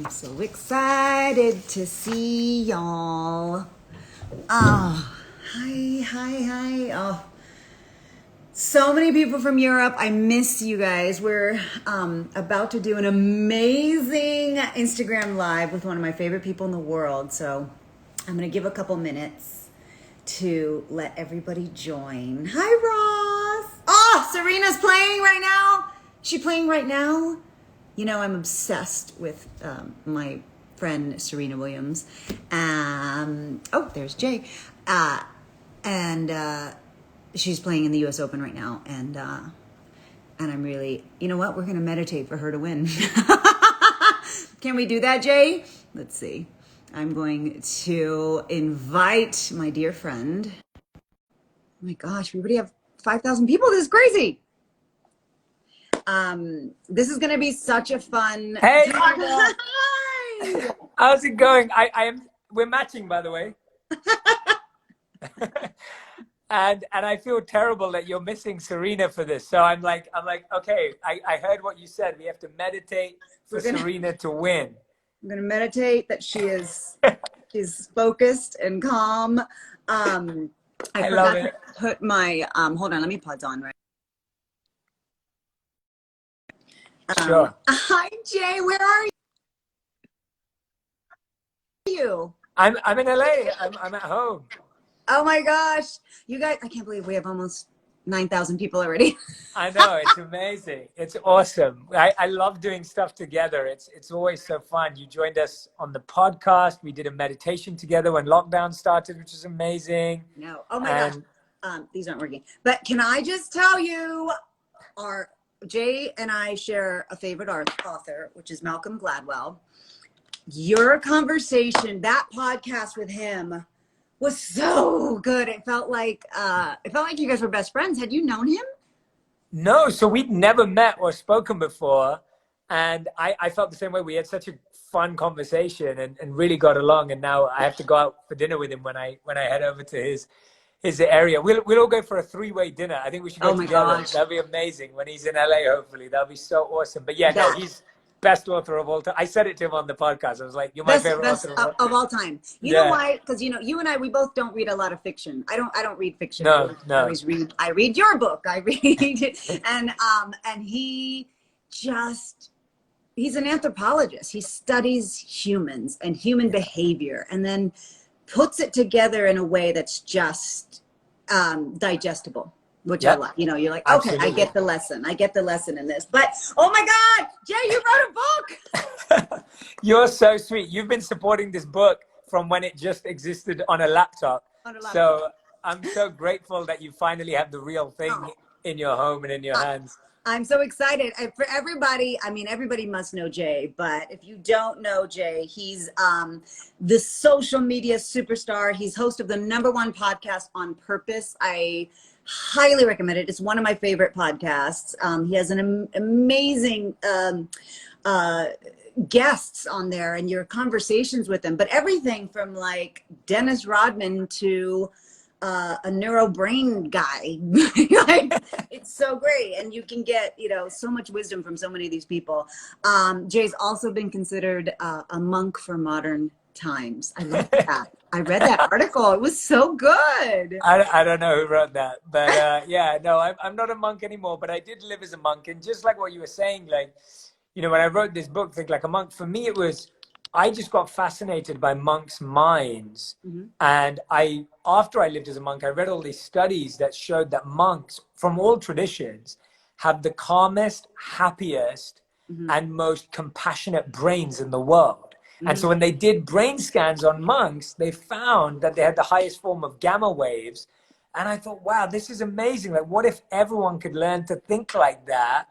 So excited to see y'all. Oh, hi. Oh, so many people from Europe. I miss you guys. We're about to do an amazing Instagram live with one of my favorite people in the world. So I'm going to give a couple minutes to let everybody join. Hi, Ross. Oh, Serena's playing right now. She playing right now? You know, I'm obsessed with my friend Serena Williams. Oh, there's Jay. And she's playing in the U.S. Open right now. And I'm really, you know what? We're going to meditate for her to win. Can we do that, Jay? Let's see. I'm going to invite my dear friend. Oh my gosh, we already have 5,000 people. This is crazy. This is going to be such a fun. Hey, Hi. how's it going? We're matching, by the way. and I feel terrible that you're missing Serena for this. So I'm like, okay, I heard what you said. We have to meditate for Serena to win. I'm going to meditate that she's focused and calm. I love forgot it. to put my, hold on, let me pause on, right? Sure. Hi, Jay. Where are you? I'm in LA. I'm at home. Oh my gosh. You guys, I can't believe we have almost 9,000 people already. I know, it's amazing. It's awesome. I love doing stuff together. It's always so fun. You joined us on the podcast. We did a meditation together when lockdown started, which is amazing. No. Oh my gosh. These aren't working. But can I just tell you, Jay and I share a favorite author, which is Malcolm Gladwell. Your conversation, that podcast with him was so good. It felt like you guys were best friends. Had you known him? No, so we'd never met or spoken before. And I felt the same way. We had such a fun conversation and really got along. And now I have to go out for dinner with him when I head over to his area. We'll all go for a 3-way dinner. I think we should go together. Gosh. That'll be amazing when he's in LA, hopefully. That'll be so awesome. But yeah, no, he's best author of all time. I said it to him on the podcast. I was like, you're my favorite author of all time. You know why? Because you and I, we both don't read a lot of fiction. I don't read fiction. No. I read your book. I read and he's an anthropologist. He studies humans and human behavior and then puts it together in a way that's just digestible. Which I love. You know, you're like, okay, absolutely. I get the lesson in this. But, oh my God, Jay, you wrote a book. You're so sweet. You've been supporting this book from when it just existed on a laptop. So I'm so grateful that you finally have the real thing in your home and in your hands. I'm so excited. For everybody, I mean, everybody must know Jay, but if you don't know Jay, he's the social media superstar. He's host of the #1 podcast On Purpose. I highly recommend it. It's one of my favorite podcasts. He has an amazing guests on there and your conversations with them, but everything from like Dennis Rodman to a neuro brain guy. Like, it's so great. And you can get, so much wisdom from so many of these people. Jay's also been considered a monk for modern times. I love that. I read that article. It was so good. I don't know who wrote that, but I'm not a monk anymore, but I did live as a monk. And just like what you were saying, like, when I wrote this book, Think Like a Monk, for me, I just got fascinated by monks' minds. Mm-hmm. And after I lived as a monk, I read all these studies that showed that monks from all traditions have the calmest, happiest, and most compassionate brains in the world. And so when they did brain scans on monks, they found that they had the highest form of gamma waves. And I thought, wow, this is amazing. Like, what if everyone could learn to think like that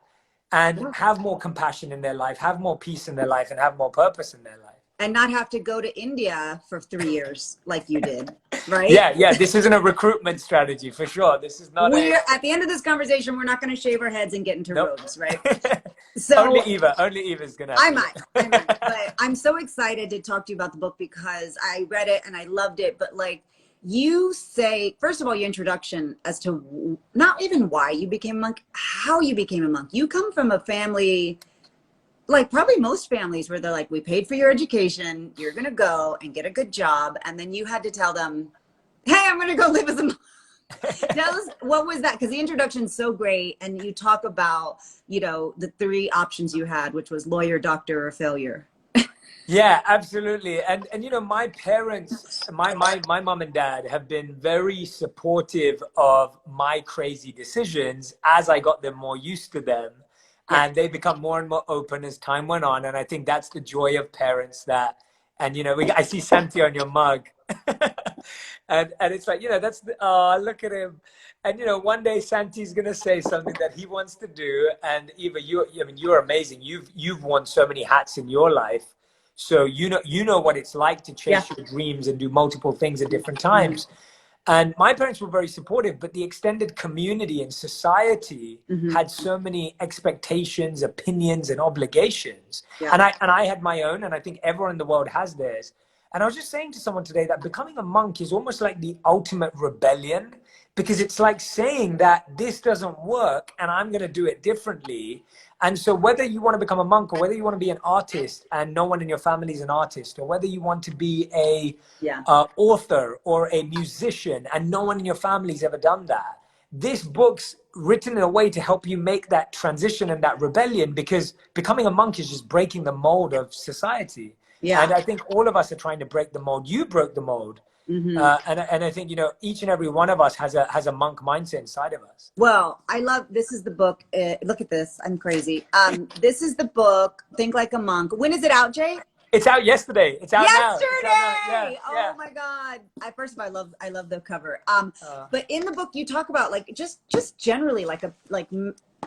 and have more compassion in their life, have more peace in their life, and have more purpose in their life? And not have to go to India for 3 years like you did, right? Yeah. This isn't a recruitment strategy for sure. This is not. At the end of this conversation, we're not going to shave our heads and get into robes, right? So only Eva's gonna. I might. But I'm so excited to talk to you about the book because I read it and I loved it. But like you say, first of all, your introduction as to not even why you became a monk, how you became a monk. You come from a family like probably most families where they're like, we paid for your education, you're going to go and get a good job. And then you had to tell them, hey, I'm going to go live as a monk. Tell us, what was that? Because the introduction's so great. And you talk about, you know, the three options you had, which was lawyer, doctor, or failure. Yeah, absolutely. And you know, my parents, my mom and dad have been very supportive of my crazy decisions as I got them more used to them. Yeah. And they become more and more open as time went on. And I think that's the joy of parents that, and you know, I see Santi on your mug. And it's like, you know, that's the, oh, look at him. And you know, one day Santi's gonna say something that he wants to do. And Eva, I mean, you're amazing. You've worn so many hats in your life. So you know what it's like to Yeah. chase your dreams and do multiple things at different times. And my parents were very supportive, but the extended community and society had so many expectations, opinions, and obligations. Yeah. And I had my own, and I think everyone in the world has theirs. And I was just saying to someone today that becoming a monk is almost like the ultimate rebellion, because it's like saying that this doesn't work and I'm going to do it differently. And so whether you want to become a monk or whether you want to be an artist and no one in your family is an artist, or whether you want to be a author or a musician and no one in your family's ever done that, this book's written in a way to help you make that transition and that rebellion, because becoming a monk is just breaking the mold of society. Yeah. And I think all of us are trying to break the mold. You broke the mold. And I think, you know, each and every one of us has a monk mindset inside of us. Well, I love, this is the book. Look at this. I'm crazy. This is the book, Think Like a Monk. When is it out, Jay? It's out yesterday. It's out now. Yesterday. It's out now. Yeah, oh my God. First of all, I love the cover. But in the book you talk about like just generally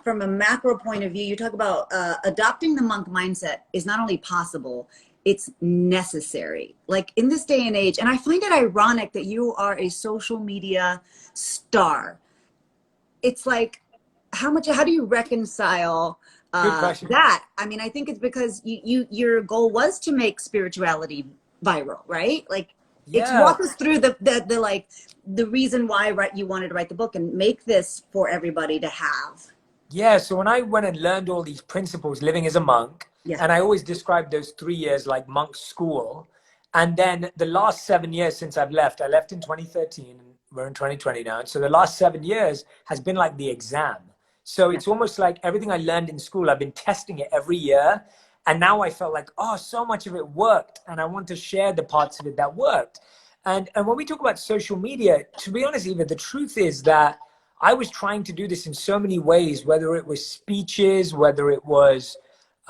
from a macro point of view, you talk about adopting the monk mindset is not only possible, it's necessary. Like in this day and age, and I find it ironic that you are a social media star. It's like, how do you reconcile that? I mean, I think it's because your goal was to make spirituality viral, right? Like, it's walk us through the reason why you wanted to write the book and make this for everybody to have. Yeah, so when I went and learned all these principles living as a monk, and I always describe those 3 years like monk school. And then the last 7 years since I left in 2013, and we're in 2020 now. And so the last 7 years has been like the exam. So it's almost like everything I learned in school, I've been testing it every year. And now I felt like, oh, so much of it worked. And I want to share the parts of it that worked. And when we talk about social media, to be honest, Eva, the truth is that I was trying to do this in so many ways, whether it was speeches, whether it was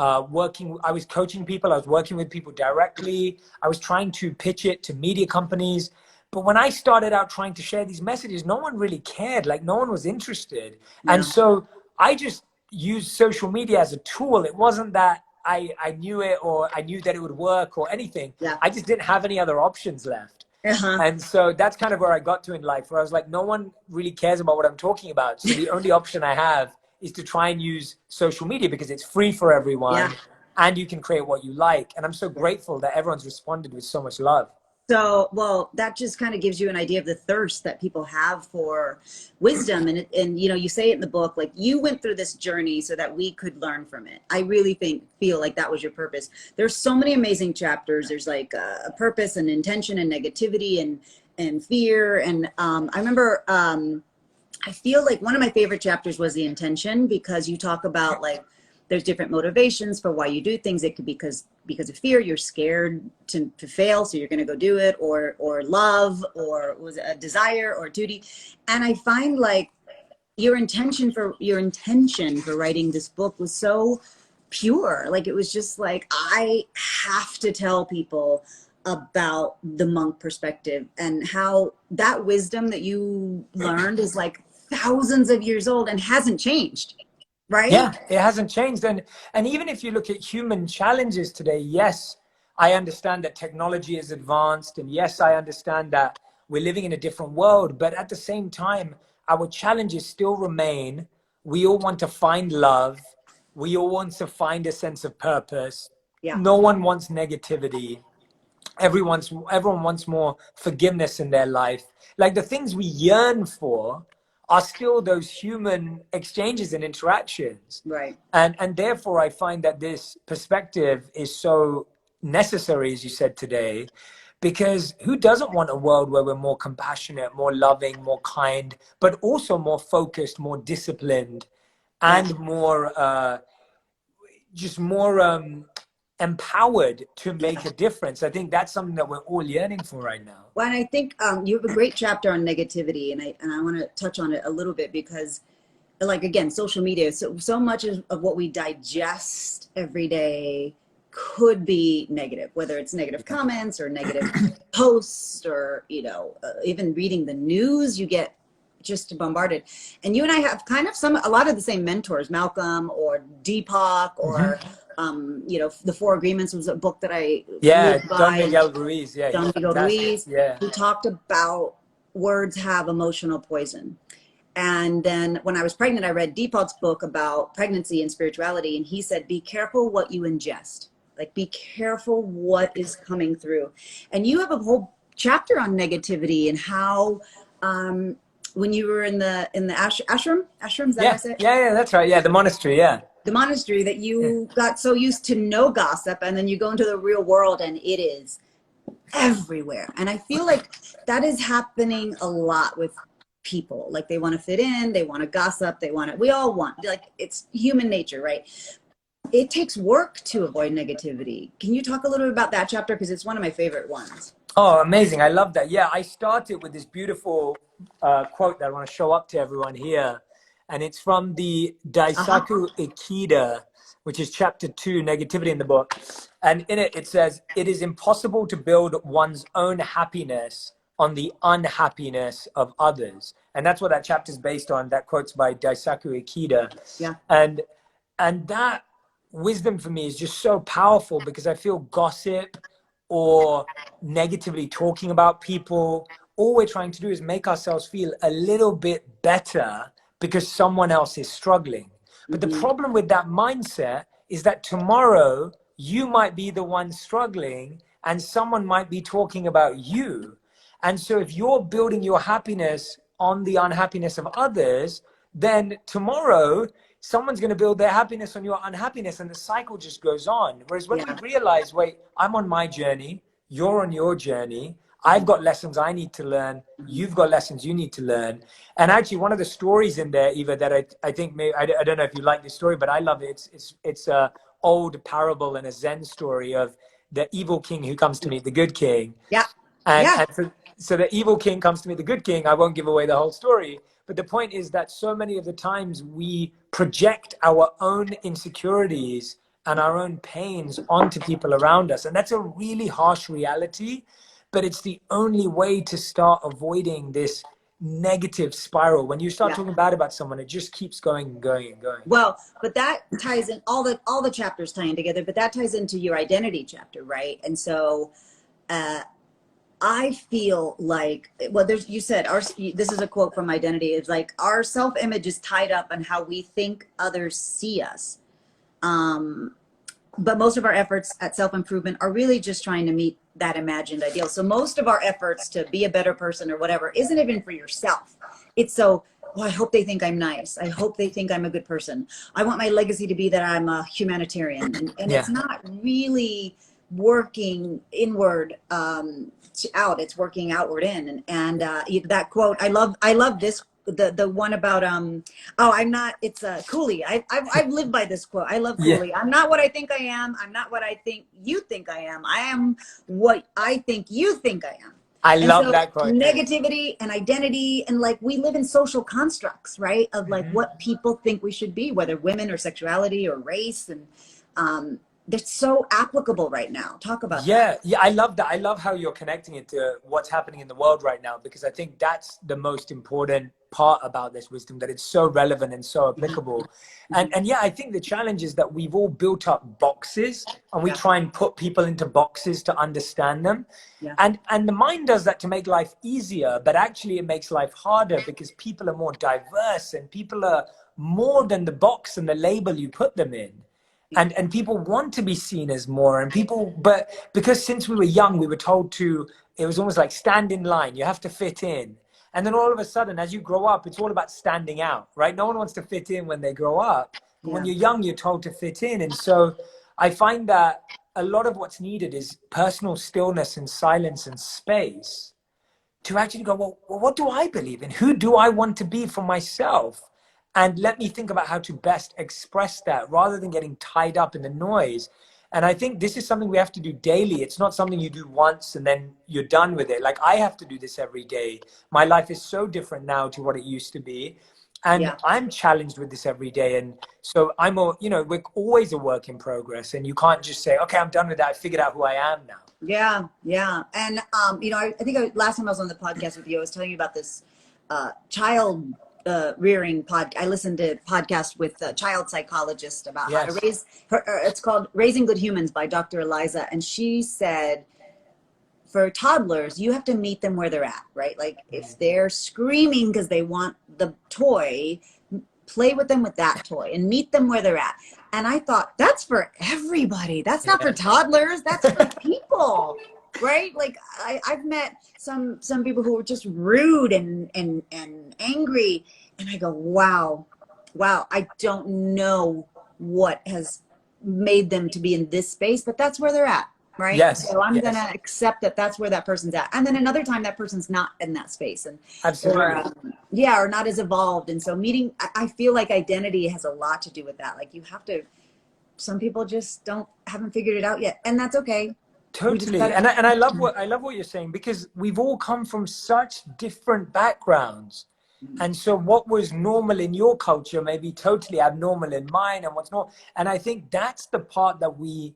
I was coaching people, I was working with people directly, I was trying to pitch it to media companies. But when I started out trying to share these messages, no one really cared, like no one was interested. Yeah. And so I just used social media as a tool. It wasn't that I knew it or I knew that it would work or anything. Yeah. I just didn't have any other options left. And so that's kind of where I got to in life, where I was like, no one really cares about what I'm talking about. So the only option I have is to try and use social media because it's free for everyone and you can create what you like. And I'm so grateful that everyone's responded with so much love. So, well, that just kind of gives you an idea of the thirst that people have for wisdom. And you know, you say it in the book, like you went through this journey so that we could learn from it. I really feel like that was your purpose. There's so many amazing chapters. There's like a purpose and intention and negativity and fear. And I remember, I feel like one of my favorite chapters was the intention, because you talk about like, there's different motivations for why you do things. It could be because of fear, you're scared to fail, so you're going to go do it, or love, or was it a desire or duty. And I find like your intention for writing this book was so pure. Like it was just like, I have to tell people about the monk perspective and how that wisdom that you learned is like thousands of years old and hasn't changed. Right? Yeah, it hasn't changed. And even if you look at human challenges today, yes, I understand that technology is advanced. And yes, I understand that we're living in a different world. But at the same time, our challenges still remain. We all want to find love. We all want to find a sense of purpose. Yeah. No one wants negativity. Everyone wants more forgiveness in their life. Like the things we yearn for are still those human exchanges and interactions. Right. And therefore, I find that this perspective is so necessary, as you said today, because who doesn't want a world where we're more compassionate, more loving, more kind, but also more focused, more disciplined, and more just more empowered to make a difference? I think that's something that we're all yearning for right now. Well, and I think you have a great chapter on negativity, and I want to touch on it a little bit because, like, again, social media, so much of what we digest every day could be negative, whether it's negative comments or negative posts, or even reading the news, you get just bombarded. And you and I have kind of a lot of the same mentors, Malcolm or Deepak, or The Four Agreements was a book that I lived by. Don Miguel Ruiz, Don Miguel Ruiz, yeah, who talked about words have emotional poison. And then when I was pregnant, I read Deepak's book about pregnancy and spirituality, and he said, be careful what you ingest. Like, be careful what is coming through. And you have a whole chapter on negativity and how when you were in the ashram, is that what I said? Yeah, that's right. Yeah, the monastery, the monastery, that you got so used to no gossip, and then you go into the real world and it is everywhere. And I feel like that is happening a lot with people. Like, they want to fit in, they want to gossip, we all want, like, it's human nature, right? It takes work to avoid negativity. Can you talk a little bit about that chapter? Because it's one of my favorite ones. Oh, amazing. I love that. Yeah, I started with this beautiful quote that I want to show up to everyone here. And it's from the Daisaku Ikeda, which is chapter 2, negativity in the book. And in it, it says, it is impossible to build one's own happiness on the unhappiness of others. And that's what that chapter is based on. That quote's by Daisaku Ikeda. Yeah. And that wisdom for me is just so powerful, because I feel gossip or negatively talking about people, all we're trying to do is make ourselves feel a little bit better because someone else is struggling. But the problem with that mindset is that tomorrow you might be the one struggling and someone might be talking about you. And so if you're building your happiness on the unhappiness of others, then tomorrow someone's going to build their happiness on your unhappiness, and the cycle just goes on. Whereas when we realize, wait, I'm on my journey, you're on your journey, I've got lessons I need to learn, you've got lessons you need to learn. And actually, one of the stories in there, Eva, that I think I don't know if you like this story, but I love it. It's a old parable and a Zen story of the evil king who comes to meet the good king. Yeah. And so the evil king comes to meet the good king. I won't give away the whole story. But the point is that so many of the times we project our own insecurities and our own pains onto people around us. And that's a really harsh reality, but it's the only way to start avoiding this negative spiral. When you start talking bad about someone, it just keeps going and going and going. Well, but that ties in, all the chapters tie in together, but that ties into your identity chapter, right? And so I feel like, well, you said, this is a quote from Identity. It's like, our self-image is tied up in how we think others see us. But most of our efforts at self-improvement are really just trying to meet that imagined ideal. So most of our efforts to be a better person or whatever isn't even for yourself. It's so, well, I hope they think I'm nice. I hope they think I'm a good person. I want my legacy to be that I'm a humanitarian. And it's not really working inward out, it's working outward in. And that quote, I love this, the one about it's Cooley. I've lived by this quote. I love Cooley. I'm not what I think I am. I'm not what I think you think I am. I am what I think you think I am. I love that quote. Negativity and identity, and like, we live in social constructs, right? Of like what people think we should be, whether women or sexuality or race, and they're so applicable right now. Talk about that. Yeah, I love that. I love how you're connecting it to what's happening in the world right now, because I think that's the most important part about this wisdom, that it's so relevant and so applicable. And yeah, I think the challenge is that we've all built up boxes, and we try and put people into boxes to understand them. And the mind does that to make life easier, but actually it makes life harder, because people are more diverse and people are more than the box and the label you put them in. And people want to be seen as more, and but because since we were young, we were told to, it was almost like stand in line, you have to fit in. And then all of a sudden, as you grow up, it's all about standing out, right? No one wants to fit in when they grow up. But when you're young, you're told to fit in. And so I find that a lot of what's needed is personal stillness and silence and space to actually go, well, what do I believe in? Who do I want to be for myself? And let me think about how to best express that rather than getting tied up in the noise. And I think this is something we have to do daily. It's not something you do once and then you're done with it. Like I have to do this every day. My life is so different now to what it used to be. And I'm challenged with this every day. And so we're always a work in progress. And you can't just say, okay, I'm done with that. I figured out who I am now. Yeah. And, I think last time I was on the podcast with you, I was telling you about this child rearing podcast. I listened to a podcast with a child psychologist about how to raise her. It's called Raising Good Humans by Dr. Eliza. And she said, for toddlers, you have to meet them where they're at, right? Like if they're screaming because they want the toy, play with them with that toy and meet them where they're at. And I thought, that's for everybody. That's not for toddlers. That's for people, right? Like I've met some people who are just rude and angry. And I go, wow, I don't know what has made them to be in this space, but that's where they're at. Right. Yes. So I'm going to accept that that's where that person's at. And then another time that person's not in that space. And absolutely. Or not as evolved. And so I feel like identity has a lot to do with that. Like some people just haven't figured it out yet. And that's okay. Totally. And I love what you're saying, because we've all come from such different backgrounds. And so what was normal in your culture may be totally abnormal in mine, and what's not. And I think that's the part that we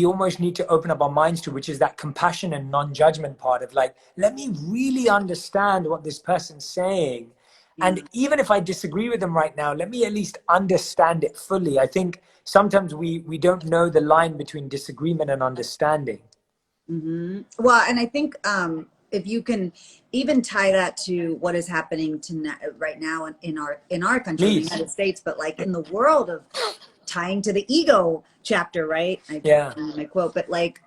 almost need to open up our minds to, which is that compassion and non-judgment part of like, let me really understand what this person's saying. And even if I disagree with them right now, let me at least understand it fully. I think sometimes we don't know the line between disagreement and understanding. Well, and I think if you can even tie that to what is happening right now in our country, the United States, but like in the world of tying to the ego chapter, right? I quote, but like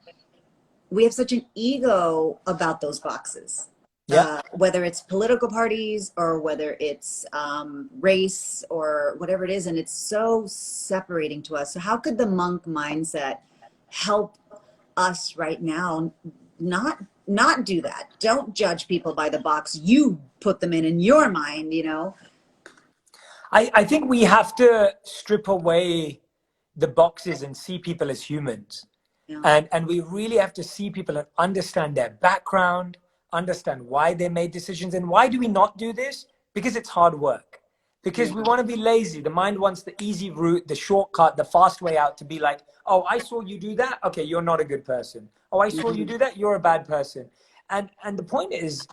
we have such an ego about those boxes, whether it's political parties or whether it's race or whatever it is, and it's so separating to us. So how could the monk mindset help us right now not do that? Don't judge people by the box you put them in your mind, I think we have to strip away the boxes and see people as humans. And we really have to see people and understand their background, understand why they made decisions. And why do we not do this? Because it's hard work. Because we want to be lazy. The mind wants the easy route, the shortcut, the fast way out, to be like, oh, I saw you do that. Okay, you're not a good person. Oh, I saw you do that. You're a bad person. And the point is,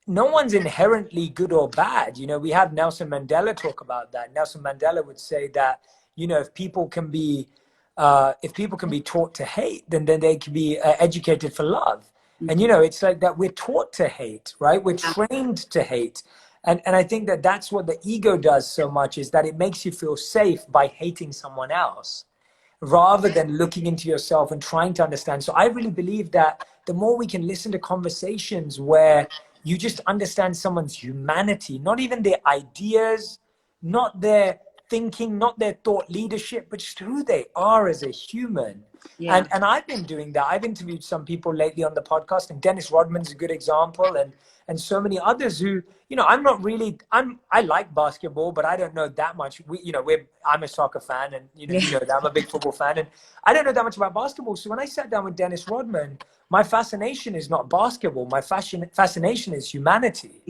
no one's inherently good or bad. We have Nelson Mandela talk about that. Nelson Mandela would say that, if people can be taught to hate, then they can be educated for love. And, it's like that we're taught to hate, right? We're trained to hate. And I think that that's what the ego does so much, is that it makes you feel safe by hating someone else, rather than looking into yourself and trying to understand. So I really believe that the more we can listen to conversations where you just understand someone's humanity, not even their ideas, not their thinking, not their thought leadership, but just who they are as a human. And I've been doing that. I've interviewed some people lately on the podcast, and Dennis Rodman's a good example, and so many others who, I like basketball, but I don't know that much. I'm a soccer fan, and I'm a big football fan, and I don't know that much about basketball. So when I sat down with Dennis Rodman, my fascination is not basketball. My fascination is humanity.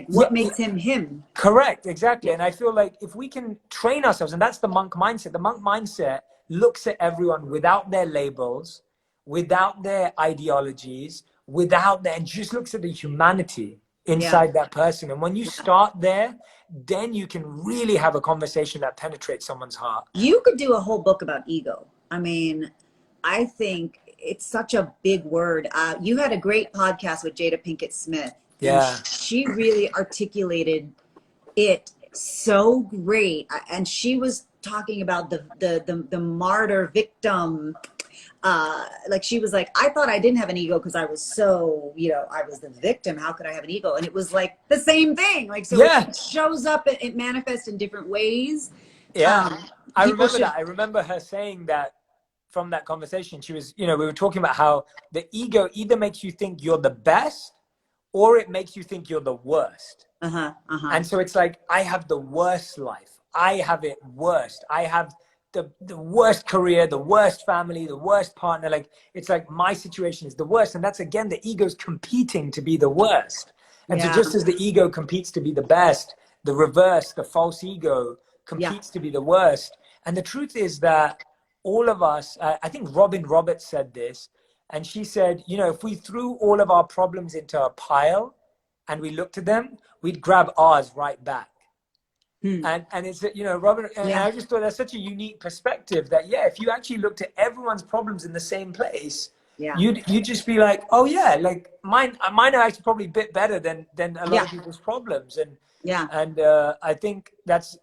What makes him him? Correct, exactly. And I feel like if we can train ourselves, and that's the monk mindset. The monk mindset looks at everyone without their labels, without their ideologies, and just looks at the humanity inside that person. And when you start there, then you can really have a conversation that penetrates someone's heart. You could do a whole book about ego. I mean, I think it's such a big word. You had a great podcast with Jada Pinkett Smith. Yeah. She really articulated it so great. And she was talking about the martyr victim like she was like, I thought I didn't have an ego because I was so, I was the victim. How could I have an ego? And it was like the same thing. Like, so Yeah. it shows up, it manifests in different ways. Yeah. I People remember should, that. I remember her saying that from that conversation. She was, we were talking about how the ego either makes you think you're the best or it makes you think you're the worst. And so it's like, I have the worst life. I have it worst. I have the worst career, the worst family, the worst partner. Like, it's like my situation is the worst. And that's, again, the ego's competing to be the worst. And so just as the ego competes to be the best, the reverse, the false ego competes to be the worst. And the truth is that all of us, I think Robin Roberts said this, and she said, if we threw all of our problems into a pile and we looked at them, we'd grab ours right back. And it's, Robin, and I just thought that's such a unique perspective that, if you actually looked at everyone's problems in the same place, you'd just be like, oh yeah, like mine are actually probably a bit better than a lot of people's problems. And I think that's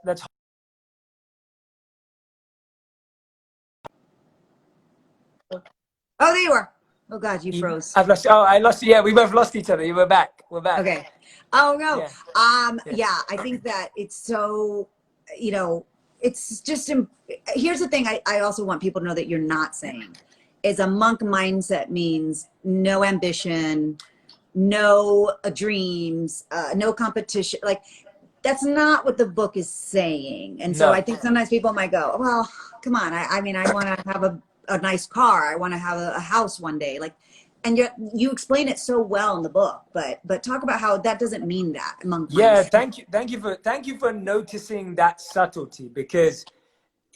oh, there you are. Oh God, you froze. I've lost. Oh, I lost you. Yeah, we both lost each other. We're back. We're back. Okay. Oh no. Yeah. I think that it's so, it's just, here's the thing I also want people to know that you're not saying is a monk mindset means no ambition, no dreams, no competition. Like, that's not what the book is saying. And so I think sometimes people might go, well, come on. I mean, I want to have a nice car. I want to have a house one day. Like, and you explain it so well in the book, but talk about how that doesn't mean that among friends. Thank you for noticing that subtlety, because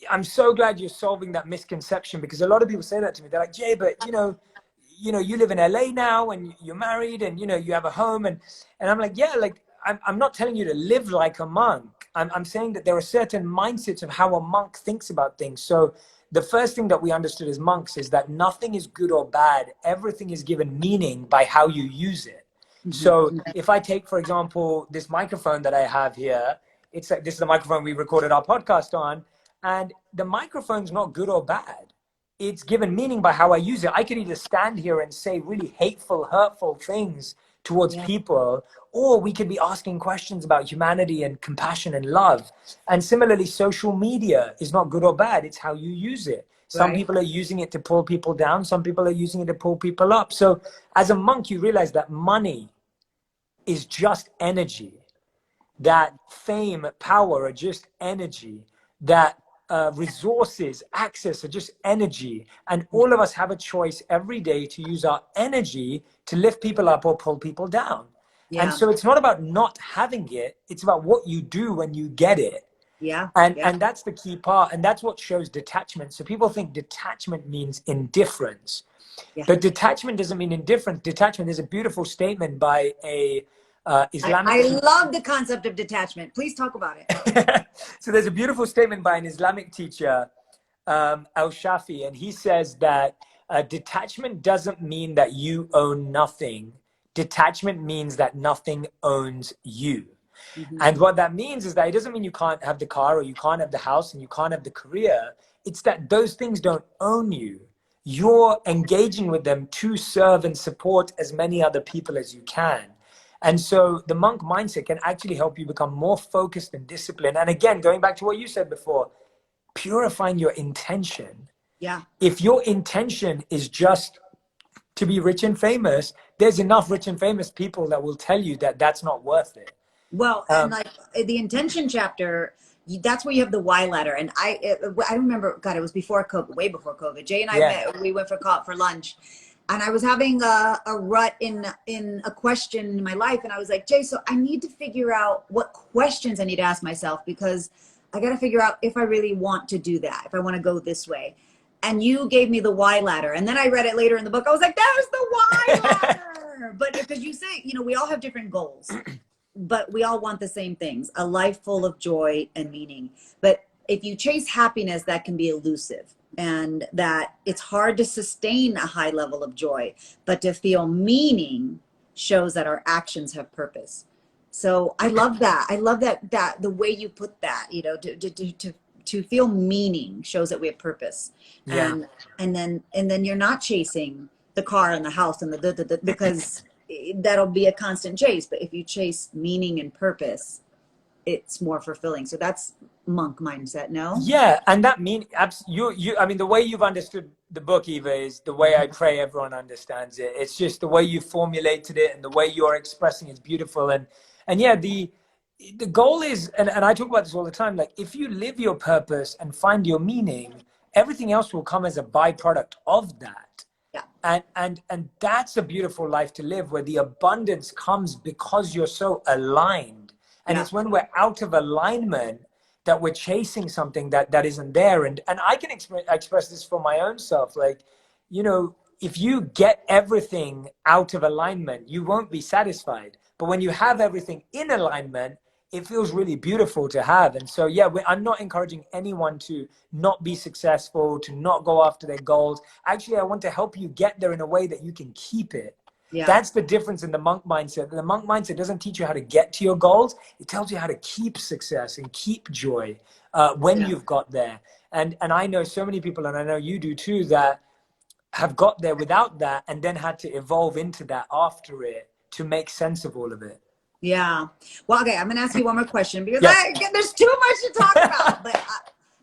I'm so glad you're solving that misconception, because a lot of people say that to me. They're like, Jay, but you live in LA now and you're married and you have a home, and I'm like, yeah, like I'm not telling you to live like a monk. I'm saying that there are certain mindsets of how a monk thinks about things. So the first thing that we understood as monks is that nothing is good or bad. Everything is given meaning by how you use it. So if I take, for example, this microphone that I have here, it's like, this is the microphone we recorded our podcast on, and the microphone's not good or bad. It's given meaning by how I use it. I could either stand here and say really hateful, hurtful things towards people, or we could be asking questions about humanity and compassion and love. And similarly, social media is not good or bad. It's how you use it. Some people are using it to pull people down. Some people are using it to pull people up. So as a monk, you realize that money is just energy, that fame, power are just energy, that resources, access are just energy. And all of us have a choice every day to use our energy to lift people up or pull people down. And so it's not about not having it. It's about what you do when you get it. And that's the key part. And that's what shows detachment. So people think detachment means indifference. But detachment doesn't mean indifference. Detachment is a beautiful statement by a Islamic. I love the concept of detachment. Please talk about it. So there's a beautiful statement by an Islamic teacher, Al-Shafi, and he says that detachment doesn't mean that you own nothing. Detachment means that nothing owns you. And what that means is that it doesn't mean you can't have the car or you can't have the house and you can't have the career. It's that those things don't own you. You're engaging with them to serve and support as many other people as you can. And so the monk mindset can actually help you become more focused and disciplined. And again, going back to what you said before, purifying your intention. If your intention is just to be rich and famous, there's enough rich and famous people that will tell you that that's not worth it. Well, and like the intention chapter, that's where you have the why letter. And I remember, God, it was before COVID, way before COVID. Jay and I met, we went for lunch. And I was having a rut in a question in my life. And I was like, Jay, so I need to figure out what questions I need to ask myself, because I got to figure out if I really want to do that, if I want to go this way. And you gave me the why ladder. And then I read it later in the book. I was like, there's the why ladder. But because you say, we all have different goals, but we all want the same things, a life full of joy and meaning. But if you chase happiness, that can be elusive. And that it's hard to sustain a high level of joy, but to feel meaning shows that our actions have purpose. So I love that. I love that the way you put that, to to feel meaning shows that we have purpose. Yeah. And then you're not chasing the car and the house and because that'll be a constant chase. But if you chase meaning and purpose, it's more fulfilling. So that's monk mindset. No? Yeah, and that mean you. I mean, the way you've understood the book, Eva, is the way I pray everyone understands it. It's just the way you formulated it and the way you're expressing it's beautiful. And yeah, the goal is, and I talk about this all the time. Like, if you live your purpose and find your meaning, everything else will come as a byproduct of that. Yeah. And that's a beautiful life to live, where the abundance comes because you're so aligned. And it's when we're out of alignment that we're chasing something that isn't there. And I can express this for my own self. Like, you know, if you get everything out of alignment, you won't be satisfied. But when you have everything in alignment, it feels really beautiful to have. And so, yeah, I'm not encouraging anyone to not be successful, to not go after their goals. Actually, I want to help you get there in a way that you can keep it. Yeah. That's the difference in the monk mindset. The monk mindset doesn't teach you how to get to your goals. It tells you how to keep success and keep joy when you've got there. And I know so many people, and I know you do too, that have got there without that and then had to evolve into that after it to make sense of all of it. Yeah. Well, okay, I'm going to ask you one more question because there's too much to talk about. But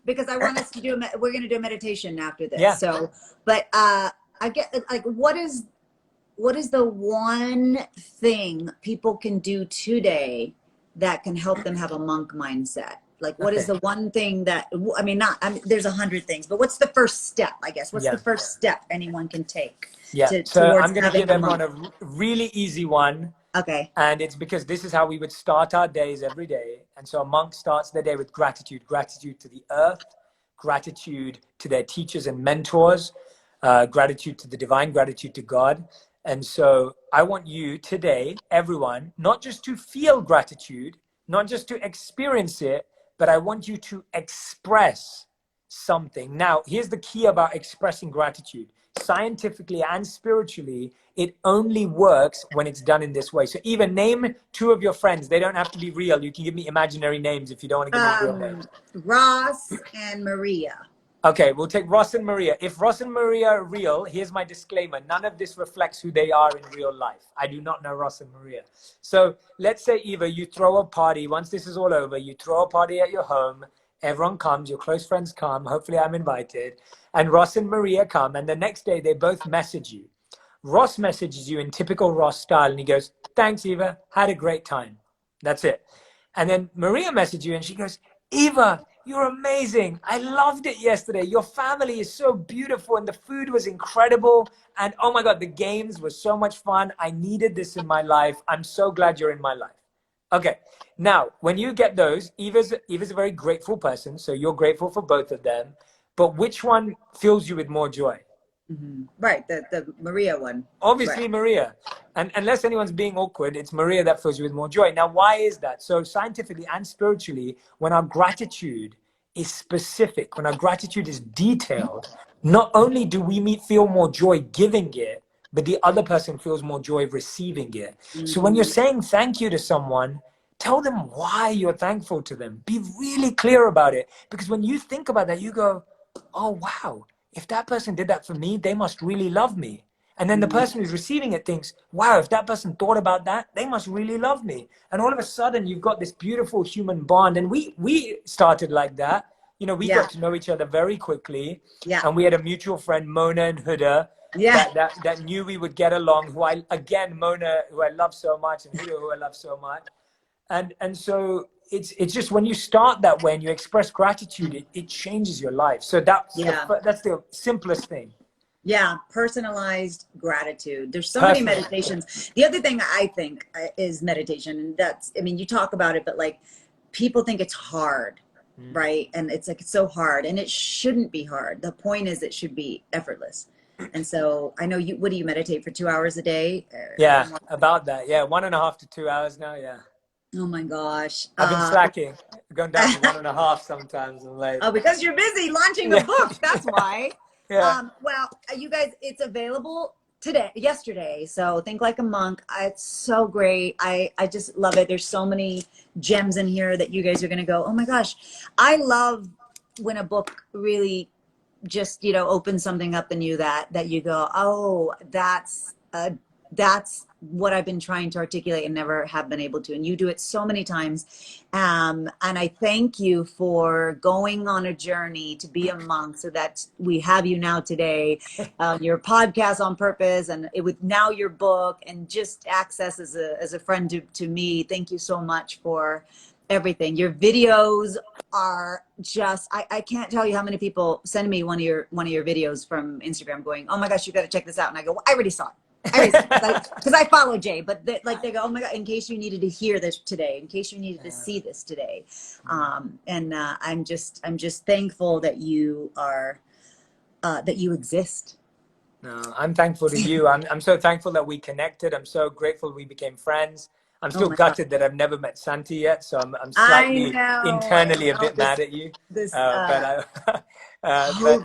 because I want us to do, we're going to do a meditation after this. Yeah. So, but I get like, what is the one thing people can do today that can help them have a monk mindset? Like, what is the one thing that, I mean, there's 100 things, but what's the first step, I guess? What's the first step anyone can take? So I'm going to give everyone a really easy one. Okay. And it's because this is how we would start our days every day. And so a monk starts their day with gratitude to the earth, gratitude to their teachers and mentors, gratitude to the divine, gratitude to God. And so I want you today, everyone, not just to feel gratitude, not just to experience it, but I want you to express something. Now, here's the key about expressing gratitude. Scientifically and spiritually, it only works when it's done in this way. So even name two of your friends. They don't have to be real. You can give me imaginary names if you don't want to give me real names. Ross and Maria. Okay, we'll take Ross and Maria. If Ross and Maria are real, here's my disclaimer. None of this reflects who they are in real life. I do not know Ross and Maria. So let's say, Eva, you throw a party. Once this is all over, you throw a party at your home. Everyone comes, your close friends come. Hopefully I'm invited. And Ross and Maria come. And the next day, they both message you. Ross messages you in typical Ross style. And he goes, thanks, Eva. Had a great time. That's it. And then Maria messages you and she goes, Eva, you're amazing. I loved it yesterday. Your family is so beautiful and the food was incredible. And oh my God, the games were so much fun. I needed this in my life. I'm so glad you're in my life. Okay. Now, when you get those, Eva's a very grateful person. So you're grateful for both of them. But which one fills you with more joy? Mm-hmm. Right. The Maria one. Obviously, right. Maria. And unless anyone's being awkward, it's Maria that fills you with more joy. Now, why is that? So scientifically and spiritually, when our gratitude is specific, when our gratitude is detailed, not only do we feel more joy giving it, but the other person feels more joy receiving it. Mm-hmm. So when you're saying thank you to someone, tell them why you're thankful to them. Be really clear about it. Because when you think about that, you go, oh, wow, if that person did that for me, they must really love me. And then the person who's receiving it thinks, wow, if that person thought about that, they must really love me. And all of a sudden, you've got this beautiful human bond. And we started like that. You know, we got to know each other very quickly. Yeah. And we had a mutual friend, Mona and Huda, that knew we would get along. Mona, who I love so much, and Huda, who I love so much. And so it's just when you start that way and you express gratitude, it changes your life. So that's the simplest thing. Yeah, personalized gratitude. There's so many meditations. The other thing I think is meditation, and that's, I mean, you talk about it, but like people think it's hard, right? And it's like, it's so hard, and it shouldn't be hard. The point is it should be effortless. And so I know what do you meditate for 2 hours a day? Yeah, about that. Yeah, 1.5 to 2 hours now. Yeah. Oh my gosh. I've been slacking, going down to 1.5 sometimes. I'm like, oh, because you're busy launching the book. That's why. Yeah. Well, you guys, it's available yesterday. So Think Like a Monk. It's so great. I just love it. There's so many gems in here that you guys are going to go, oh my gosh. I love when a book really just, you know, opens something up in you that you go, oh, that's what I've been trying to articulate and never have been able to. And you do it so many times. And I thank you for going on a journey to be a monk so that we have you now today, your podcast on purpose, and it, with now your book, and just access as a friend to me. Thank you so much for everything. Your videos are just, I can't tell you how many people send me one of your videos from Instagram going, oh my gosh, you got to check this out. And I go, well, I already saw it. Because I follow Jay, but they go, oh my God, in case you needed to hear this today, in case you needed to see this today. I'm just thankful that you are, that you exist. No, I'm thankful to you. I'm so thankful that we connected. I'm so grateful we became friends. I'm still gutted that I've never met Santi yet, so I'm slightly internally a bit mad at you. But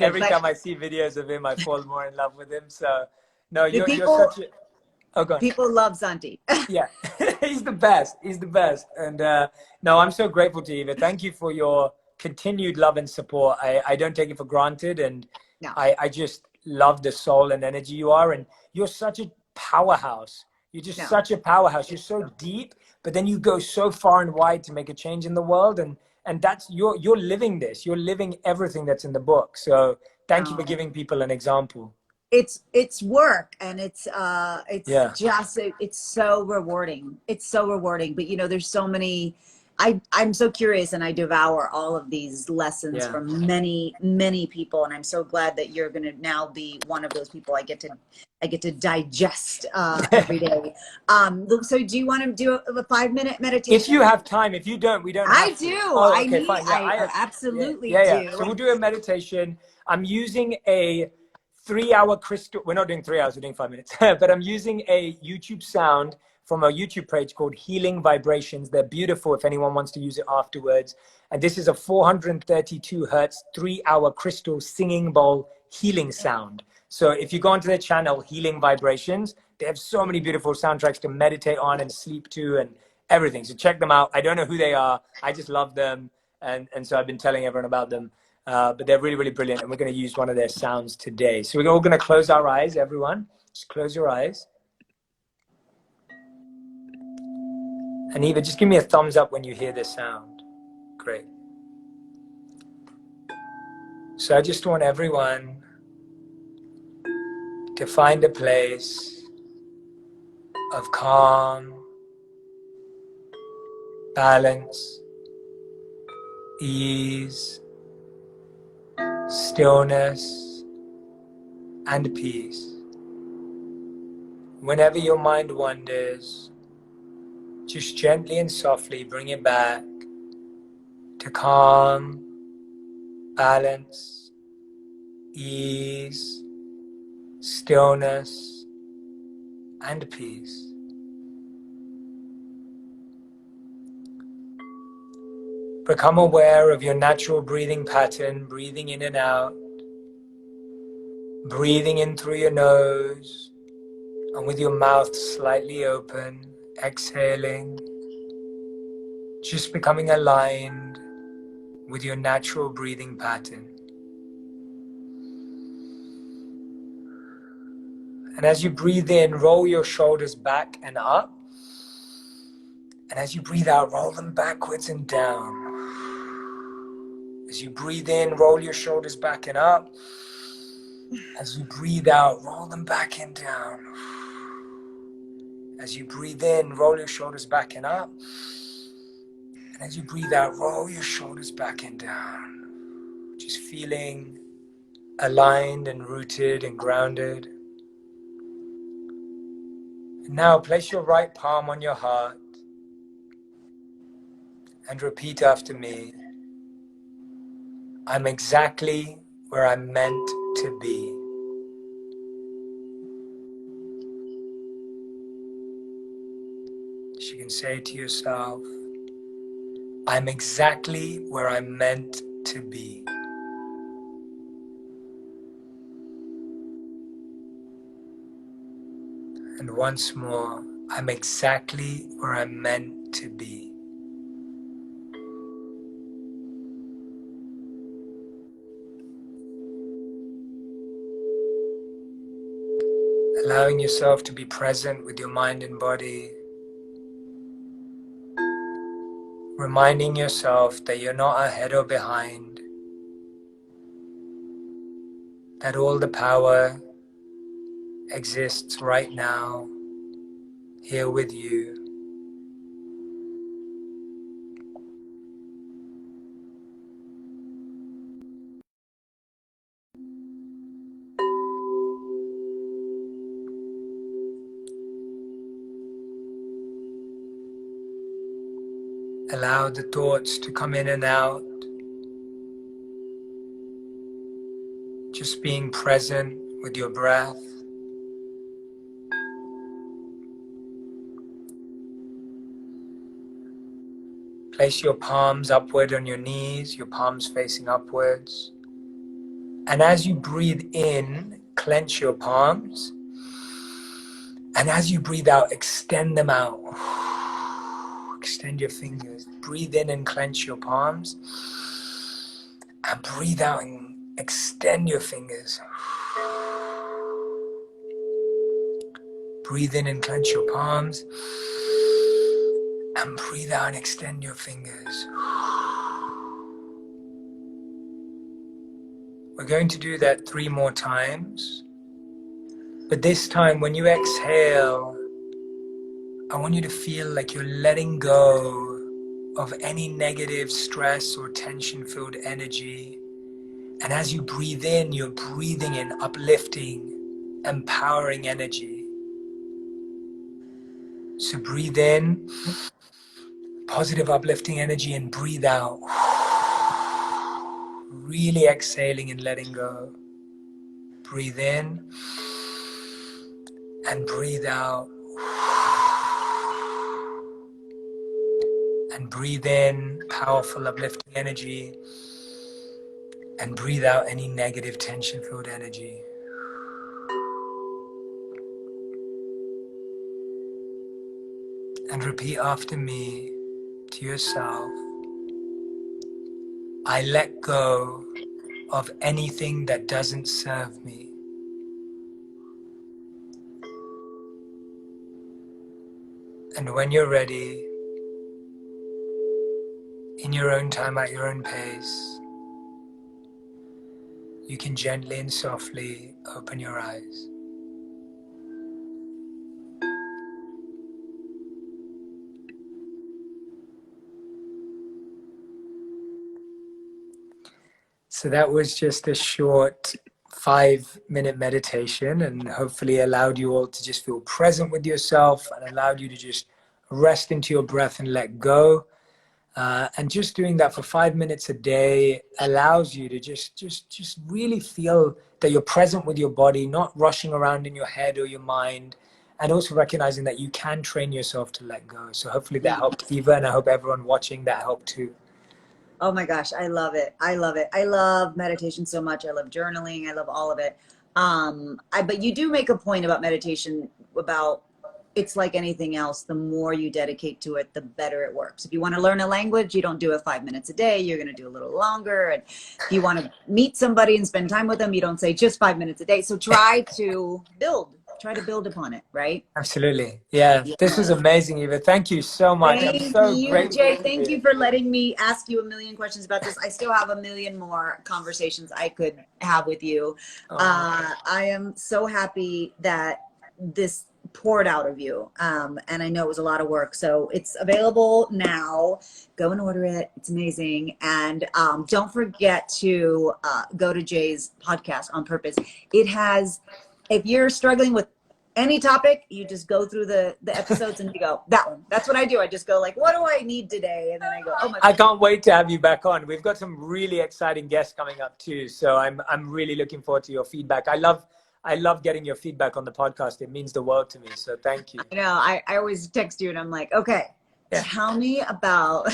every time I see videos of him, I fall more in love with him. So no, you're such a... Oh, go on. People love Santi. Yeah, he's the best. He's the best. And no, I'm so grateful to you, Eva. Thank you for your continued love and support. I don't take it for granted, and No. I just love the soul and energy you are. And you're such a powerhouse. You're just such a powerhouse. You're so deep, but then you go so far and wide to make a change in the world. And that's you're living this. You're living everything that's in the book. So thank you for giving people an example. It's work, and it's just it's so rewarding. It's so rewarding. But you know, there's so many. I'm so curious, and I devour all of these lessons from many people, and I'm so glad that you're going to now be one of those people I get to digest every day. So do you want to do a 5-minute meditation? If you have time. If you don't, we don't have I to. do. Oh, okay, fine. Yeah, I absolutely do. Yeah. So we'll do a meditation. I'm using a 3-hour crystal. We're not doing 3 hours, we're doing 5 minutes. But I'm using a YouTube sound from a YouTube page called Healing Vibrations. They're beautiful if anyone wants to use it afterwards. And this is a 432 hertz, 3-hour crystal singing bowl healing sound. So if you go onto their channel, Healing Vibrations, they have so many beautiful soundtracks to meditate on and sleep to and everything. So check them out. I don't know who they are. I just love them. And so I've been telling everyone about them. But they're really, really brilliant. And we're going to use one of their sounds today. So we're all going to close our eyes, everyone. Just close your eyes. And Eva, just give me a thumbs up when you hear this sound. Great. So I just want everyone to find a place of calm, balance, ease, stillness, and peace. Whenever your mind wanders, just gently and softly bring it back to calm, balance, ease, stillness, and peace. Become aware of your natural breathing pattern, breathing in and out, breathing in through your nose, and with your mouth slightly open, exhaling, just becoming aligned with your natural breathing pattern. And as you breathe in, roll your shoulders back and up. And as you breathe out, roll them backwards and down. As you breathe in, roll your shoulders back and up. As you breathe out, roll them back and down. As you breathe in, roll your shoulders back and up. And as you breathe out, roll your shoulders back and down. Just feeling aligned and rooted and grounded. And now place your right palm on your heart and repeat after me. I'm exactly where I'm meant to be. So you can say to yourself, I'm exactly where I'm meant to be. And once more, I'm exactly where I'm meant to be. allowing yourself to be present with your mind and body, reminding yourself that you're not ahead or behind, that all the power exists right now, here with you. Allow the thoughts to come in and out. Just being present with your breath. Place your palms upward on your knees, your palms facing upwards. And as you breathe in, clench your palms. And as you breathe out, extend them out. Extend your fingers. Breathe in and clench your palms. And breathe out and extend your fingers. Breathe in and clench your palms. And breathe out and extend your fingers. We're going to do that 3 more times. But this time, when you exhale, I want you to feel like you're letting go of any negative stress or tension-filled energy. And as you breathe in, you're breathing in uplifting, empowering energy. So breathe in, positive uplifting energy, and breathe out. Really exhaling and letting go. Breathe in and breathe out. And breathe in powerful uplifting energy. And breathe out any negative tension-filled energy. And repeat after me to yourself. I let go of anything that doesn't serve me. And when you're ready, in your own time, at your own pace, you can gently and softly open your eyes. So that was just a short 5-minute meditation, and hopefully allowed you all to just feel present with yourself and allowed you to just rest into your breath and let go. And just doing that for 5 minutes a day allows you to just really feel that you're present with your body, not rushing around in your head or your mind, and also recognizing that you can train yourself to let go. So hopefully that helped Eva, and I hope everyone watching that helped too. Oh my gosh, I love it. I love it. I love meditation so much. I love journaling. I love all of it. But you do make a point about meditation, about it's like anything else. The more you dedicate to it, the better it works. If you want to learn a language, you don't do it 5 minutes a day. You're going to do a little longer. And if you want to meet somebody and spend time with them, you don't say just 5 minutes a day. So try to build upon it, right? Absolutely. Yeah. This was amazing, Eva. Thank you so much. Thank I'm so you, grateful. Jay. Thank you for letting me ask you a million questions about this. I still have a million more conversations I could have with you. I am so happy that this poured out of you. And I know it was a lot of work. So it's available now. Go and order it. It's amazing. And don't forget to go to Jay's podcast, On Purpose. It has, if you're struggling with any topic, you just go through the episodes and you go, that one. That's what I do. I just go like, what do I need today? And then I go, oh my God. I can't wait to have you back on. We've got some really exciting guests coming up too. So I'm really looking forward to your feedback. I love getting your feedback on the podcast. It means the world to me. So thank you. I know. I always text you and I'm like, okay, tell me about.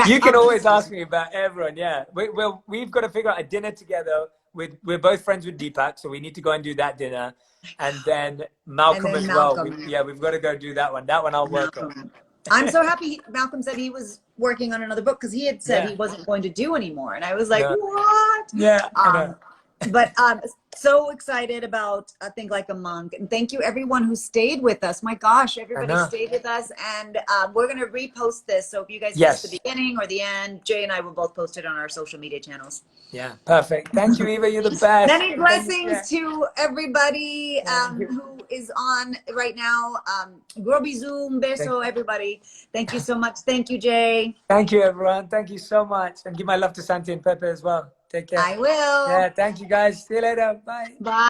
You can always ask me about everyone. Yeah. We've got to figure out a dinner together. We're both friends with Deepak, so we need to go and do that dinner. And then Malcolm as well. We've got to go do that one. That one I'll work on. I'm so happy Malcolm said he was working on another book, because he had said he wasn't going to do anymore. And I was like, what? Yeah. I know. But so excited about Think Like a Monk. And thank you everyone who stayed with us. My gosh, I everybody know. stayed with us. And we're going to repost this. So if you guys missed the Yes. beginning or the end, Jay and I will both post it on our social media channons. Yeah, perfect. Thank you, Eva. You're the best. Many And thank you, blessings to everybody Thank you. who is on right now. Gros bisous, un beso, everybody. Thank you so much. Thank you, Jay. Thank you, everyone. Thank you so much. And give my love to Santi and Pepe as well. Take care. I will. Yeah, thank you, guys. See you later. Bye. Bye.